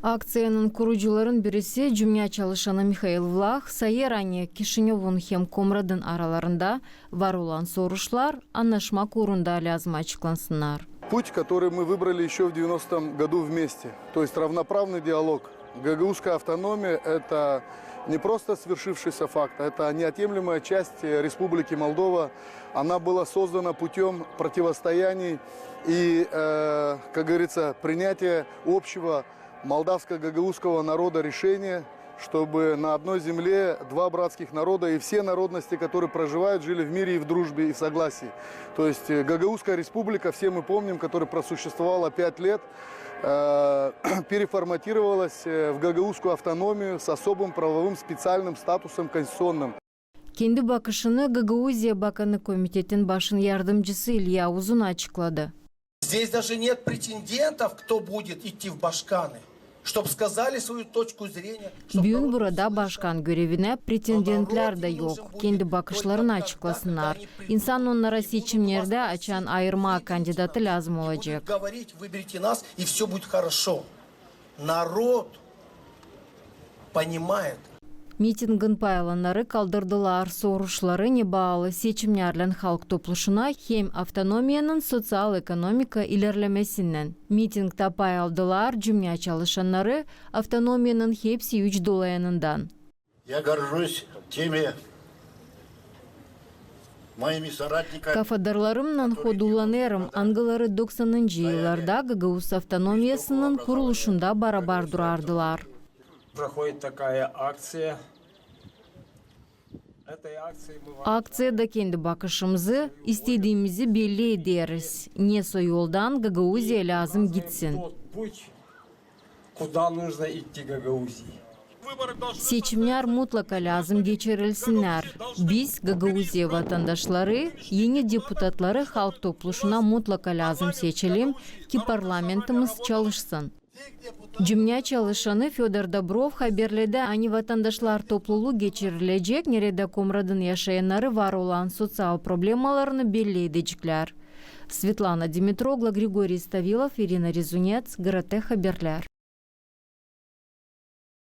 Акциянын kurucuların birisi Cumya çalışanı Mikhail Vlach, sayerane Kişinyov'un hem Komrad'ın aralarında var olan soruşlar anlaşmak uğrunda lazım açıklansınlar. Путь, который мы выбрали еще в 90-м году вместе, то есть равноправный диалог. Гагаузская автономия – это не просто свершившийся факт, это неотъемлемая часть Республики Молдова. Она была создана путем противостояний и, как говорится, принятия общего молдавско-гагаузского народа решения, чтобы на одной земле два братских народа и все народности, которые проживают, жили в мире и в дружбе и в согласии. То есть Гагаузская республика, все мы помним, которая просуществовала 5 лет, переформатировалась в Гагаузскую автономию с особым правовым специальным статусом конституционным. Kendi bakışını Gagauzия Bakanı Komitetin başın yardımcısı İlya Uzun açıkladı. Здесь даже нет претендентов, кто будет идти в Башканы, чтобы сказали свою точку зрения. Bugün burada başkan görevine pretendentler de yok. Kendi bakışlarını açıklasınlar. İnsan onlara seçimlerde açan ayırma kandidatı lazım olacak. Говорить, выберите нас, и все будет хорошо. Народ понимает. Mitingin paylanları kaldırdılar. Soruşları ne bağlı seçimlerle halk topluşuna hem avtonomiyanın sosyal-ekonomika ilerlemesinden. Mitingde pay aldılar Cumya çalışanları avtonomiyanın hepsi 3 dolayınından. Я горжусь теми моими соратниками. Kafadarlarımla hodulanırım. Angaları 90. yıllarda Gagauz avtonomiyasının kuruluşunda beraber durardılar. Проходит такая акция. Aktsiyada kendi bakışımızı, istediğimizi belli ederiz. Neso yoldan Gagauzya lazım gitsin. Тот путь, куда нужно идти Гагаузии. Seçimler mutlaka lazım geçirilsinler. Biz Gagauzya vatandaşları, yeni deputatları halk topluluğuna mutlaka lazım seçelim ki parlamentimiz çalışsın. Cumya çalışanı Fyodor Dobrov haberledi ani vatandaşlar topluluğu geçirilecek nerede Komrad'ın yaşayanları var olan sosyal problemalarını belli edecekler. Svetlana Dimitrogla, Grigoriy Stavilov, Irina Rizunets, GRT Haberler.